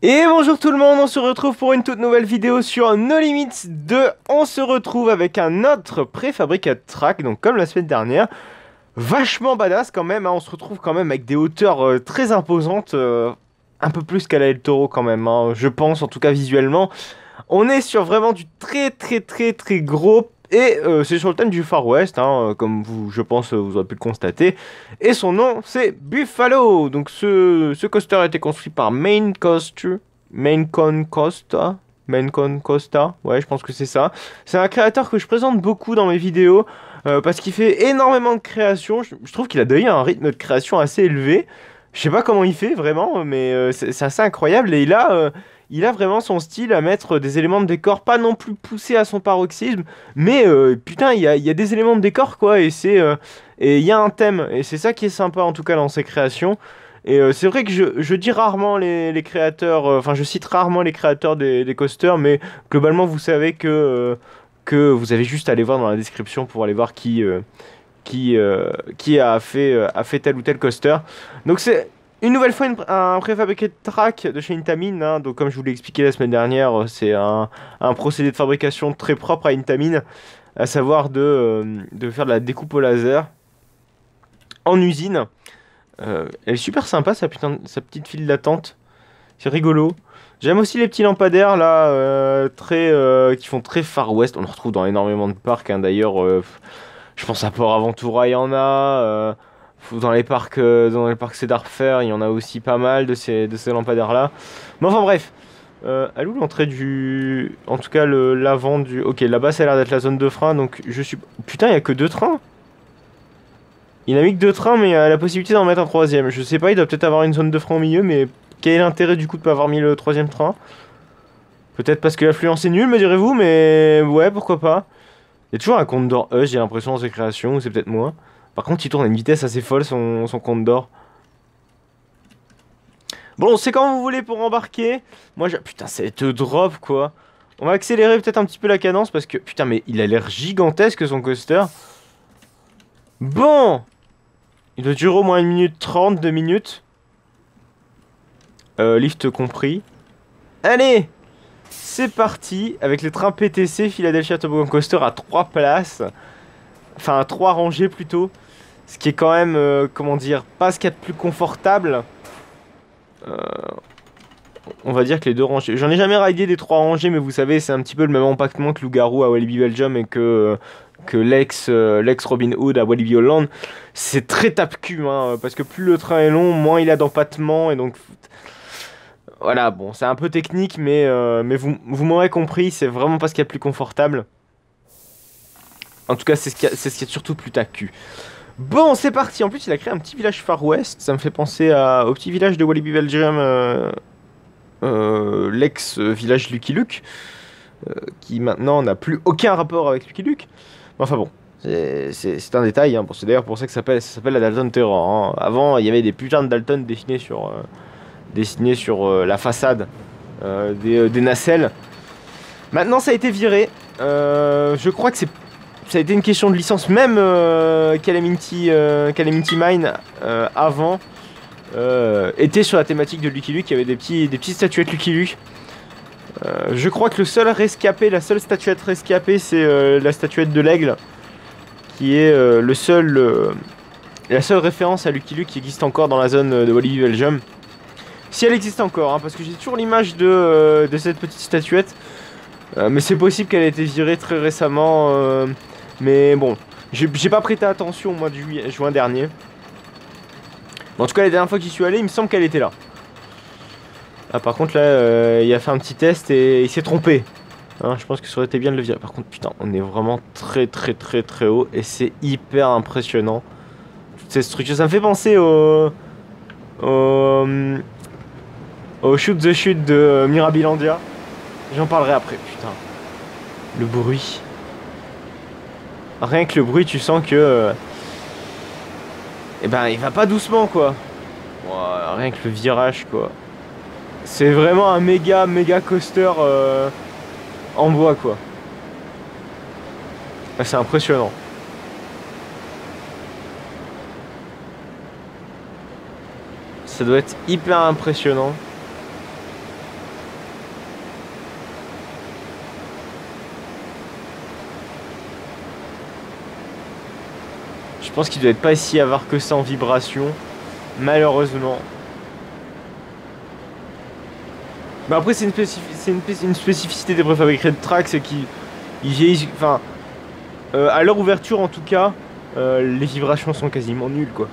Et bonjour tout le monde, on se retrouve pour une toute nouvelle vidéo sur No Limits 2. On se retrouve avec un autre préfabricat track, donc comme la semaine dernière. Vachement badass quand même, hein. On se retrouve quand même avec des hauteurs très imposantes. Un peu plus qu'à la El Toro quand même, hein. Je pense en tout cas visuellement. On est sur vraiment du très gros. Et c'est sur le thème du Far West, hein, comme vous, je pense, vous aurez pu le constater. Et son nom, c'est Buffalo. Donc ce coaster a été construit par Maine Con Costa. Maine Con Costa, ouais, je pense que c'est ça. C'est un créateur que je présente beaucoup dans mes vidéos parce qu'il fait énormément de créations. Je trouve qu'il a d'ailleurs un rythme de création assez élevé. Je sais pas comment il fait vraiment, mais c'est assez incroyable. Et il a vraiment son style à mettre des éléments de décor, pas non plus poussés à son paroxysme, mais putain, il y a des éléments de décor quoi, et il y a un thème, et c'est ça qui est sympa en tout cas dans ses créations. Et c'est vrai que je dis rarement les créateurs, enfin je cite rarement les créateurs des coasters, mais globalement vous savez que vous avez juste à aller voir dans la description pour aller voir qui a fait tel ou tel coaster. Donc c'est une nouvelle fois un préfabriqué de track de chez Intamin, hein. Donc comme je vous l'ai expliqué la semaine dernière, c'est un procédé de fabrication très propre à Intamin, à savoir de faire de la découpe au laser en usine. Elle est super sympa sa petite file d'attente, c'est rigolo. J'aime aussi les petits lampadaires là, qui font très Far West. On en retrouve dans énormément de parcs, hein, d'ailleurs. Je pense à Port Aventura, il y en a. Dans les parcs Cedar Fair, il y en a aussi pas mal de ces lampadaires-là. Mais enfin bref. À où l'entrée du... En tout cas, l'avant du... Ok, là-bas, ça a l'air d'être la zone de frein, donc je suis... Putain, il y a que deux trains. Il n'a mis que deux trains, mais il a la possibilité d'en mettre un troisième. Je sais pas, il doit peut-être avoir une zone de frein au milieu, mais quel est l'intérêt du coup de pas avoir mis le troisième train? Peut-être parce que l'affluence est nulle, me direz-vous, mais ouais, pourquoi pas. Il y a toujours un compte d'or j'ai l'impression, dans ses créations, ou c'est peut-être moi. Par contre, il tourne à une vitesse assez folle, son compte d'or. Bon, c'est quand vous voulez pour embarquer. Putain, c'est drop, quoi. On va accélérer peut-être un petit peu la cadence, parce que... Putain, mais il a l'air gigantesque, son coaster. Bon! Il doit durer au moins 1 minute 30, 2 minutes. Lift compris. Allez! C'est parti, avec les trains PTC Philadelphia Toboggan Coaster à 3 places. Enfin, à 3 rangées plutôt. Ce qui est quand même, comment dire, pas ce qu'il y a de plus confortable. Euh, on va dire que les 2 rangées... J'en ai jamais ridé des 3 rangées, mais vous savez, c'est un petit peu le même empactement que Loup-Garou à Walibi Belgium et que l'ex Robin Hood à Walibi Holland. C'est très tape-cul, hein, parce que plus le train est long, moins il a d'empattement, et donc... Voilà, bon, c'est un peu technique, mais vous m'aurez compris, c'est vraiment pas ce qu'il y a de plus confortable. En tout cas, c'est ce qui est surtout plus tape-cul. Bon, c'est parti. En plus, il a créé un petit village Far West. Ça me fait penser au petit village de Walibi Belgium, l'ex-village Lucky Luke, qui maintenant n'a plus aucun rapport avec Lucky Luke. Mais enfin bon, c'est un détail, hein. Bon, c'est d'ailleurs pour ça que ça s'appelle la Dalton Terror, hein. Avant, il y avait des putains de Dalton dessinés sur la façade des nacelles. Maintenant, ça a été viré. Je crois que ça a été une question de licence, même Calamity Mine avant était sur la thématique de Lucky Luke. Il y avait des petites statuettes Lucky Luke. Je crois que la seule statuette rescapée, c'est la statuette de l'aigle, qui est la seule référence à Lucky Luke qui existe encore dans la zone de Walibi Belgium. Si elle existe encore, hein, parce que j'ai toujours l'image de cette petite statuette. Mais c'est possible qu'elle ait été virée très récemment. Mais bon, j'ai pas prêté attention au mois de juin dernier. En tout cas, la dernière fois que j'y suis allé, il me semble qu'elle était là. Ah, par contre, là, il a fait un petit test et il s'est trompé. Hein, je pense que ça aurait été bien de le virer. Par contre, putain, on est vraiment très haut et c'est hyper impressionnant. Toutes ces structures, ça me fait penser au Shoot the Chute de Mirabilandia. J'en parlerai après, putain. Le bruit. Rien que le bruit, tu sens que... eh ben, il va pas doucement, quoi. Wow, rien que le virage, quoi. C'est vraiment un méga coaster en bois, quoi. Ah, c'est impressionnant. Ça doit être hyper impressionnant. Je pense qu'il doit être pas si avare que ça en vibration, malheureusement. Mais après c'est une spécificité des préfabriqués de track, c'est qu'ils vieillissent, enfin à leur ouverture en tout cas, les vibrations sont quasiment nulles quoi.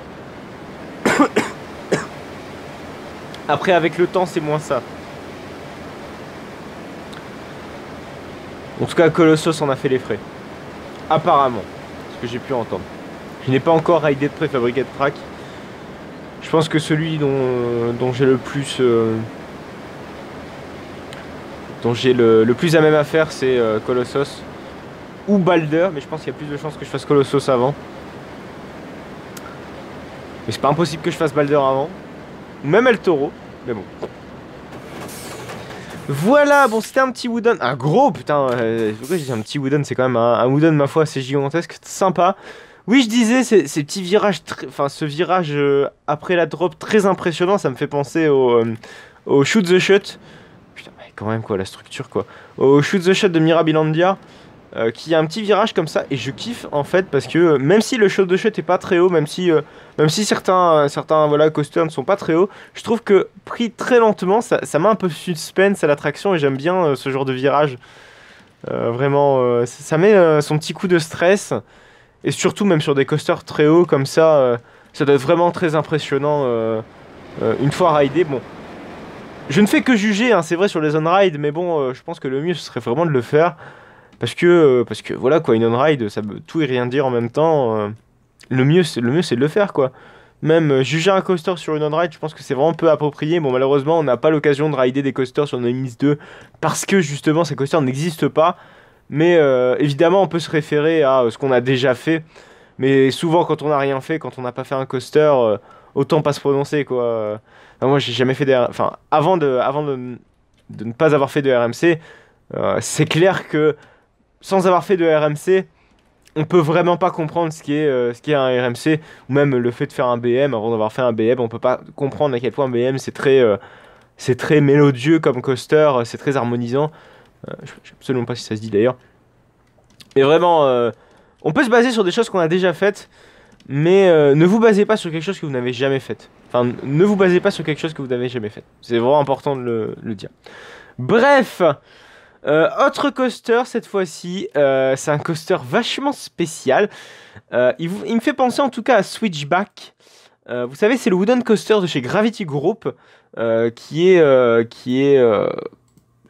Après avec le temps c'est moins ça. En tout cas Colossus en a fait les frais. Apparemment, ce que j'ai pu entendre. Je n'ai pas encore raidé de préfabriqué de track. Je pense que celui dont j'ai le plus... dont j'ai le plus à même à faire, c'est Colossus ou Balder, mais je pense qu'il y a plus de chances que je fasse Colossus avant. Mais c'est pas impossible que je fasse Balder avant, ou même El Toro, mais bon. Voilà, bon c'était un petit wooden, un gros putain, pourquoi j'ai dit un petit wooden, c'est quand même un wooden ma foi assez gigantesque, sympa. Oui je disais, ces petits virages, enfin ce virage après la drop très impressionnant, ça me fait penser au Shoot the Shot. Putain, mais quand même quoi, la structure quoi. Au Shoot the Shot de Mirabilandia, qui a un petit virage comme ça, et je kiffe en fait parce que même si le Shoot the Shot est pas très haut, même si certains voilà, coasters ne sont pas très hauts, je trouve que pris très lentement, ça met un peu suspense à l'attraction et j'aime bien ce genre de virage. Vraiment, ça met son petit coup de stress. Et surtout, même sur des coasters très hauts comme ça doit être vraiment très impressionnant une fois ridé. Bon, je ne fais que juger, hein, c'est vrai sur les on-ride, mais bon, je pense que le mieux ce serait vraiment de le faire. Parce que voilà quoi, une on-ride, ça veut tout et rien dire en même temps. Le mieux c'est de le faire quoi. Même juger un coaster sur une on-ride, je pense que c'est vraiment peu approprié. Bon, malheureusement, on n'a pas l'occasion de rider des coasters sur Nemesis 2 parce que justement ces coasters n'existent pas. Mais évidemment, on peut se référer à ce qu'on a déjà fait. Mais souvent, quand on n'a rien fait, quand on n'a pas fait un coaster, autant pas se prononcer quoi. Enfin, moi, j'ai jamais fait des. Enfin, avant de ne pas avoir fait de RMC, c'est clair que sans avoir fait de RMC, on peut vraiment pas comprendre ce qui est un RMC, ou même le fait de faire un BM avant d'avoir fait un BM, on peut pas comprendre à quel point un BM c'est très mélodieux comme coaster, c'est très harmonisant. Je sais absolument pas si ça se dit d'ailleurs. Mais vraiment, on peut se baser sur des choses qu'on a déjà faites, mais ne vous basez pas sur quelque chose que vous n'avez jamais fait. Enfin, ne vous basez pas sur quelque chose que vous n'avez jamais fait. C'est vraiment important de le dire. Bref. Autre coaster cette fois-ci, c'est un coaster vachement spécial. Il me fait penser en tout cas à Switchback. Vous savez, c'est le wooden coaster de chez Gravity Group qui est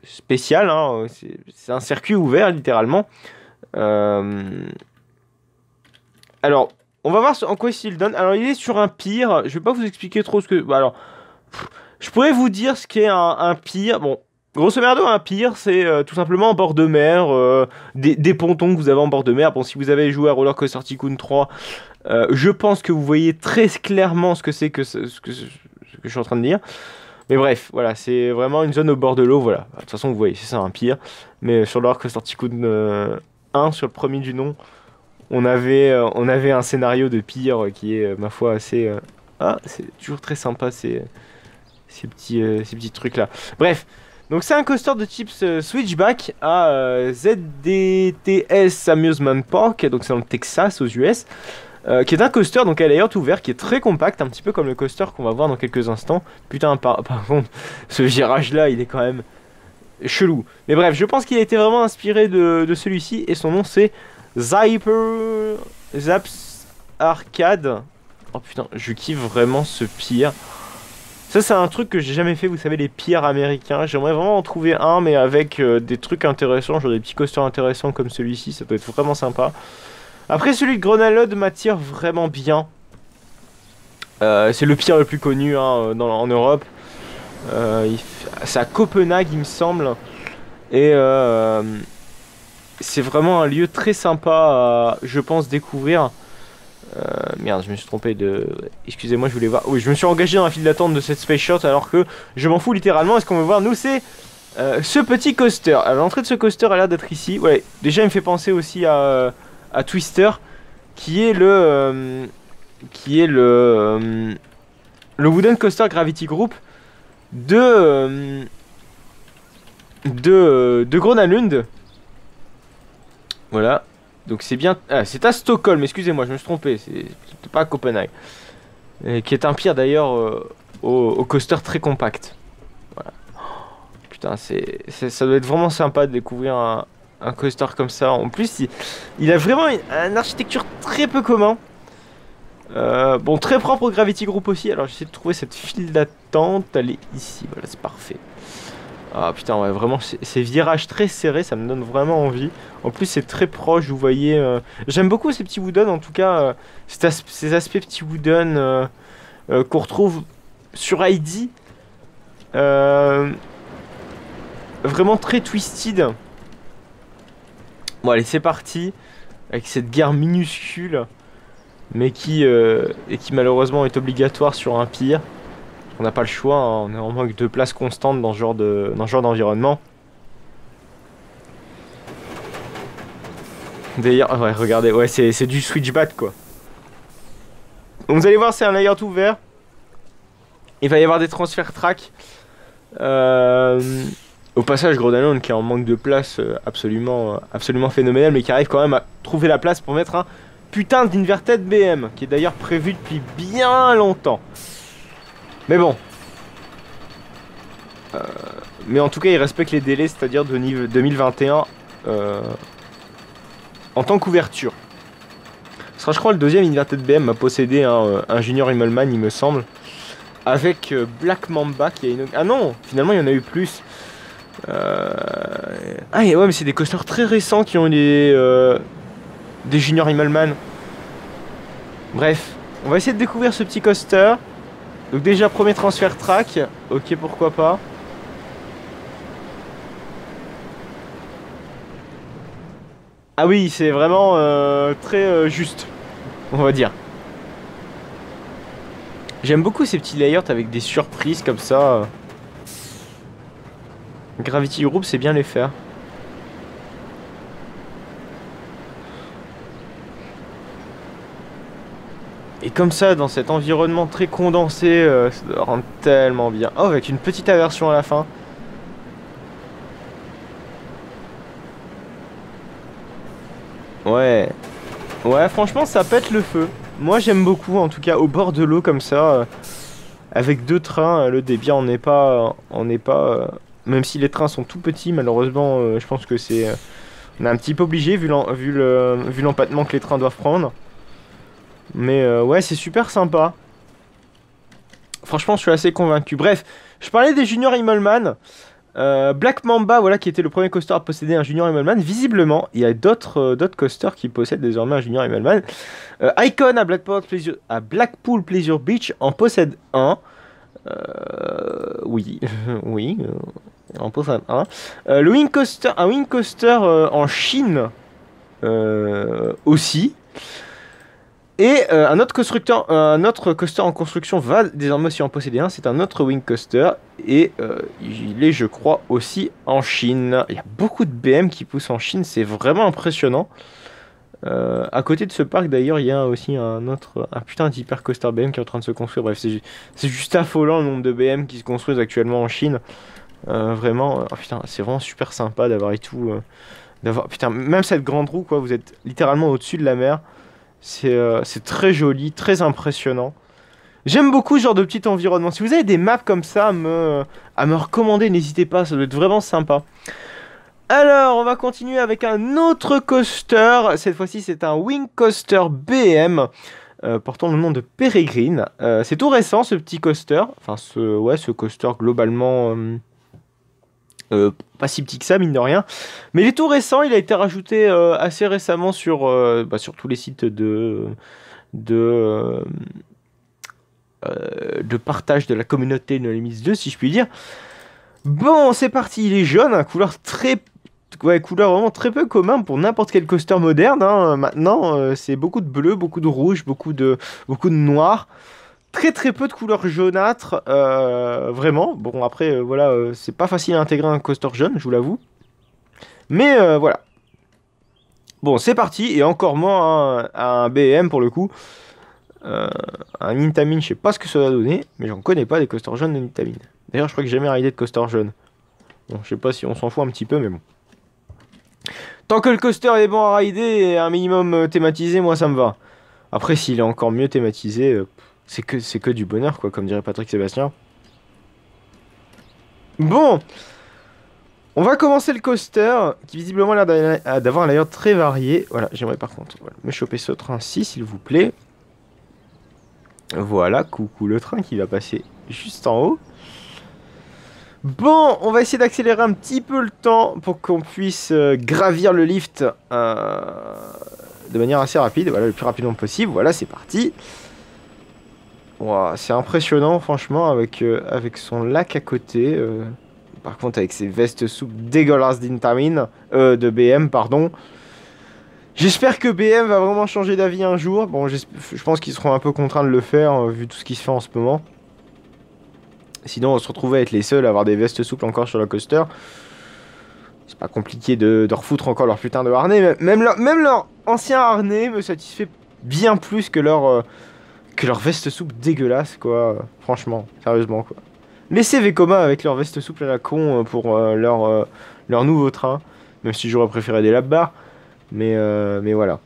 spécial. Hein, c'est un circuit ouvert littéralement. Alors, on va voir en quoi il donne. Alors, il est sur un pier. Je vais pas vous expliquer trop ce que. Bah, alors, je pourrais vous dire ce qu'est un pier. Bon. Grosso merdo, un pier, c'est tout simplement en bord de mer, des pontons que vous avez en bord de mer. Bon, si vous avez joué à Roller Coaster Tycoon 3, je pense que vous voyez très clairement ce que c'est ce que je suis en train de dire. Mais bref, voilà, c'est vraiment une zone au bord de l'eau, voilà. De toute façon, vous voyez, c'est ça, un pier. Mais sur Roller Coaster Tycoon 1, sur le premier du nom, on avait un scénario de pier qui est, ma foi, assez... Ah, c'est toujours très sympa, ces petits trucs-là. Bref. Donc c'est un coaster de type Switchback à ZDTS Amusement Park, donc c'est dans le Texas aux US, qui est un coaster donc à layout ouvert qui est très compact, un petit peu comme le coaster qu'on va voir dans quelques instants. Putain, par contre, ce virage là il est quand même chelou. Mais bref, je pense qu'il a été vraiment inspiré de celui-ci et son nom c'est Zaps Arcade. Oh putain, je kiffe vraiment ce pier. Ça c'est un truc que j'ai jamais fait, vous savez, les piers américains. J'aimerais vraiment en trouver un, mais avec des trucs intéressants, genre des petits coasters intéressants comme celui-ci, ça peut être vraiment sympa. Après celui de Grenalode m'attire vraiment bien. C'est le pier le plus connu hein, en Europe. C'est à Copenhague il me semble. Et c'est vraiment un lieu très sympa à, je pense, découvrir. Merde, je me suis trompé de... Excusez-moi, je voulais voir... Oui, je me suis engagé dans la file d'attente de cette Space Shot alors que je m'en fous littéralement. Est-ce qu'on veut voir? Nous, c'est ce petit coaster. Alors, l'entrée de ce coaster a l'air d'être ici. Ouais, déjà, il me fait penser aussi à Twister, qui est le Wooden Coaster Gravity Group de Grönalund. Voilà. Donc c'est bien... Ah, c'est à Stockholm, excusez-moi, je me suis trompé. C'était pas à Copenhague. Et qui est un pire d'ailleurs au coaster très compact. Voilà. Putain, ça doit être vraiment sympa de découvrir un coaster comme ça. En plus, il a vraiment une architecture très peu commun. Bon, très propre au Gravity Group aussi. Alors j'essaie de trouver cette file d'attente. Elle est ici, voilà, c'est parfait. Ah putain, ouais, vraiment, ces virages très serrés, ça me donne vraiment envie. En plus, c'est très proche, vous voyez. J'aime beaucoup ces petits wooden, en tout cas, ces aspects petits wooden qu'on retrouve sur Heidi. Vraiment très twisted. Bon, allez, c'est parti. Avec cette gare minuscule, mais qui malheureusement est obligatoire sur un pier. On n'a pas le choix, hein, on est en manque de place constante dans ce genre d'environnement. D'ailleurs, ouais, regardez, ouais, c'est du switchback quoi. Donc, vous allez voir, c'est un layout ouvert. Il va y avoir des transferts track. Au passage, Groenland qui est en manque de place absolument phénoménal, mais qui arrive quand même à trouver la place pour mettre un putain d'inverted BM, qui est d'ailleurs prévu depuis bien longtemps. Mais bon. Mais en tout cas, il respecte les délais, c'est-à-dire de 2021 en tant qu'ouverture. Ce sera, je crois, le deuxième Inverted BM à posséder un Junior Immelmann, il me semble. Avec Black Mamba qui a une... Ah non, finalement, il y en a eu plus. Ah ouais, mais c'est des coasters très récents qui ont des Junior Immelmann. Bref, on va essayer de découvrir ce petit coaster. Donc déjà, premier transfert track. Ok, pourquoi pas. Ah oui, c'est vraiment très juste, on va dire. J'aime beaucoup ces petits layouts avec des surprises comme ça. Gravity Group, c'est bien les faire. Et comme ça, dans cet environnement très condensé, ça doit rendre tellement bien. Oh, avec une petite aversion à la fin. Ouais. Ouais, franchement, ça pète le feu. Moi, j'aime beaucoup, en tout cas, au bord de l'eau, comme ça. Avec deux trains, le débit, on n'est pas... même si les trains sont tout petits, malheureusement, je pense que c'est... on est un petit peu obligé, vu l'empattement que les trains doivent prendre. Mais ouais, c'est super sympa. Franchement, je suis assez convaincu. Bref, je parlais des Junior Immelmann. Black Mamba, voilà, qui était le premier coaster à posséder un Junior Immelmann. Visiblement, il y a d'autres coasters qui possèdent désormais un Junior Immelmann. Icon à Blackpool Pleasure Beach en possède un. Oui, oui, en possède un. Un Wing Coaster en Chine aussi. Et un autre coaster en construction va désormais aussi en posséder un. C'est un autre Wing Coaster. Et il est, je crois, aussi en Chine. Il y a beaucoup de BM qui poussent en Chine. C'est vraiment impressionnant. À côté de ce parc, d'ailleurs, il y a aussi un putain d'hyper coaster BM qui est en train de se construire. Bref, c'est juste affolant le nombre de BM qui se construisent actuellement en Chine. Vraiment, oh, putain, c'est vraiment super sympa d'avoir et tout. Putain, même cette grande roue, quoi. Vous êtes littéralement au-dessus de la mer. C'est très joli, très impressionnant. J'aime beaucoup ce genre de petit environnement. Si vous avez des maps comme ça à me recommander, n'hésitez pas, ça doit être vraiment sympa. Alors, on va continuer avec un autre coaster. Cette fois-ci, c'est un Wing Coaster BM portant le nom de Peregrine. C'est tout récent, ce petit coaster. Enfin, ce coaster globalement... pas si petit que ça, mine de rien. Mais il est tout récent, il a été rajouté assez récemment sur tous les sites de partage de la communauté No Limits 2, si je puis dire. Bon, c'est parti, il est jaune, couleur vraiment très peu commun pour n'importe quel coaster moderne. Hein. Maintenant, c'est beaucoup de bleu, beaucoup de rouge, beaucoup de noir. Très peu de couleurs jaunâtres, vraiment. Bon, après, voilà, c'est pas facile à intégrer un coaster jaune, je vous l'avoue. Mais voilà. Bon, c'est parti, et encore moins un BM pour le coup. Un Intamin, je sais pas ce que ça va donner, mais j'en connais pas des coasters jaunes de Intamin. D'ailleurs, je crois que j'ai jamais arrêté de coaster jaune. Bon, je sais pas si on s'en fout un petit peu, mais bon. Tant que le coaster est bon à rider et un minimum thématisé, moi ça me va. Après, s'il est encore mieux thématisé, c'est que du bonheur, quoi, comme dirait Patrick Sébastien. Bon, on va commencer le coaster, qui visiblement a l'air d'avoir un layout très varié. Voilà, j'aimerais par contre me choper ce train-ci, s'il vous plaît. Voilà, coucou le train qui va passer juste en haut. Bon, on va essayer d'accélérer un petit peu le temps pour qu'on puisse gravir le lift de manière assez rapide. Voilà, le plus rapidement possible. Voilà, c'est parti. Wow, c'est impressionnant, franchement, avec son lac à côté. Par contre, avec ses vestes souples dégueulasses d'Intamin, de BM, pardon. J'espère que BM va vraiment changer d'avis un jour. Bon, je pense qu'ils seront un peu contraints de le faire, vu tout ce qui se fait en ce moment. Sinon, on se retrouvait à être les seuls à avoir des vestes souples encore sur le coaster. C'est pas compliqué de refoutre encore leur putain de harnais. Même leur ancien harnais me satisfait bien plus que leur veste souple dégueulasse, quoi. Franchement, sérieusement, quoi. Laissez Vekoma avec leur veste souple à la con pour leur nouveau train. Même si j'aurais préféré des lap bars. Mais voilà.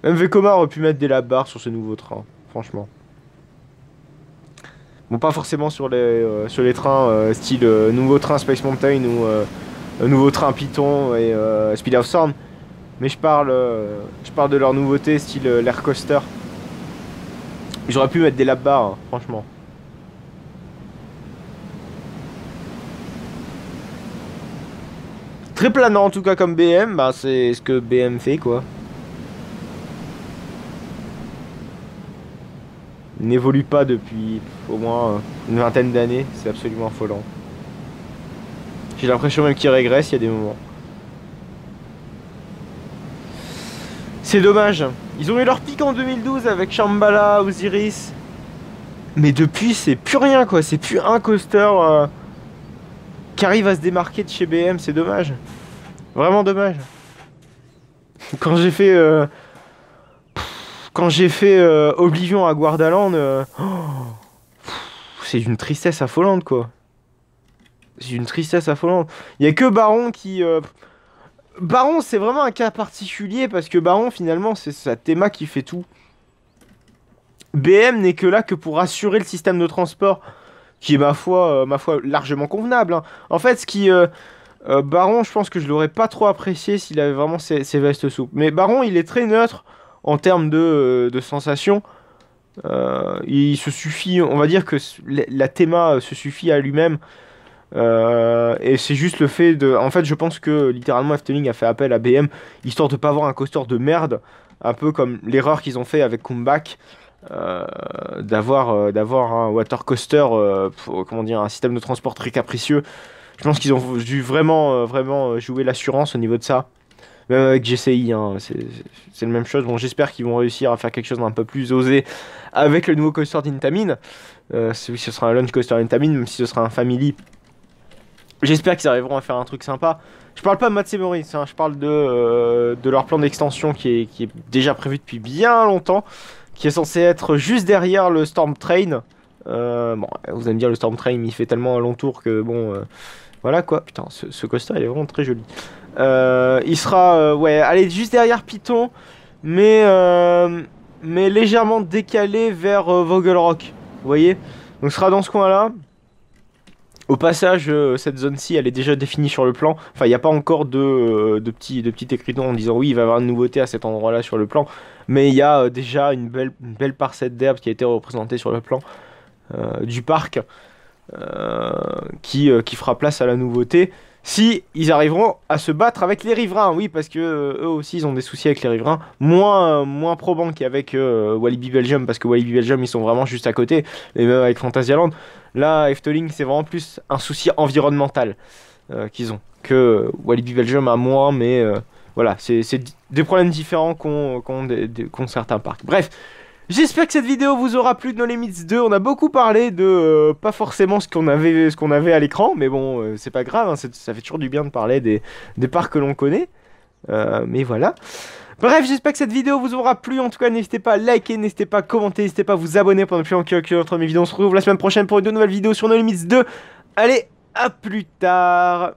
Même Vekoma aurait pu mettre des lap bars sur ce nouveau train. Franchement. Bon, pas forcément sur les trains style nouveau train Space Mountain ou nouveau train Python et Speed of Sound. Mais je parle de leur nouveauté style l'Air Coaster. J'aurais pu mettre des lap bars, hein, franchement. Très planant en tout cas comme BM, bah c'est ce que BM fait quoi. N'évolue pas depuis au moins une vingtaine d'années, c'est absolument affolant. J'ai l'impression même qu'il régresse, il y a des moments. C'est dommage. Ils ont eu leur pic en 2012 avec Shambhala, Osiris. Mais depuis, c'est plus rien quoi. C'est plus un coaster qui arrive à se démarquer de chez BM, c'est dommage. Vraiment dommage. Quand j'ai fait Oblivion à Guardaland, c'est d'une tristesse affolante quoi. C'est une tristesse affolante. Il y a que Baron qui Baron, c'est vraiment un cas particulier parce que Baron finalement, c'est sa théma qui fait tout. BM n'est que là que pour assurer le système de transport qui est ma foi largement convenable, hein. En fait, ce qui Baron, je pense que je l'aurais pas trop apprécié s'il avait vraiment ses vestes souples. Mais Baron, il est très neutre en termes de sensations. Il se suffit, on va dire que la théma se suffit à lui-même. Et c'est juste le fait de... En fait, je pense que littéralement Efteling a fait appel à BM histoire de pas avoir un coaster de merde. Un peu comme l'erreur qu'ils ont fait avec Comeback. D'avoir un water coaster, comment dire, un système de transport très capricieux. Je pense qu'ils ont dû vraiment jouer l'assurance au niveau de ça. Même avec GCI, hein, c'est la même chose. Bon, j'espère qu'ils vont réussir à faire quelque chose d'un peu plus osé avec le nouveau coaster d'Intamin. Oui, ce sera un launch coaster d'Intamin, même si ce sera un family. J'espère qu'ils arriveront à faire un truc sympa. Je parle pas de Matsumoris, hein, je parle de leur plan d'extension qui est déjà prévu depuis bien longtemps, qui est censé être juste derrière le Storm Train. Bon, vous allez me dire, le Storm Train, il fait tellement un long tour que bon... voilà quoi, putain, ce coaster il est vraiment très joli. Il sera, ouais, allez, juste derrière Python, mais légèrement décalé vers Vogelrock, vous voyez. Donc il sera dans ce coin-là. Au passage, cette zone-ci, elle est déjà définie sur le plan. Enfin, il n'y a pas encore de petits écritons en disant oui, il va y avoir une nouveauté à cet endroit-là sur le plan. Mais il y a déjà une belle parcelle d'herbe qui a été représentée sur le plan du parc. Qui fera place à la nouveauté si ils arriveront à se battre avec les riverains. Oui, parce que eux aussi ils ont des soucis avec les riverains, moins probants qu'avec Walibi Belgium, parce que Walibi Belgium ils sont vraiment juste à côté, et même avec Phantasialand là Efteling c'est vraiment plus un souci environnemental qu'ils ont que Walibi Belgium a moins, mais voilà, c'est des problèmes différents qu'ont certains parcs. Bref, j'espère que cette vidéo vous aura plu de No Limits 2. On a beaucoup parlé de pas forcément ce qu'on avait à l'écran, mais bon, c'est pas grave, hein, ça fait toujours du bien de parler des parcs que l'on connaît. Mais voilà. Bref, j'espère que cette vidéo vous aura plu. En tout cas, n'hésitez pas à liker, n'hésitez pas à commenter, n'hésitez pas à vous abonner pour ne plus manquer aucune autre de mes vidéos. On se retrouve la semaine prochaine pour une nouvelle vidéo sur No Limits 2. Allez, à plus tard.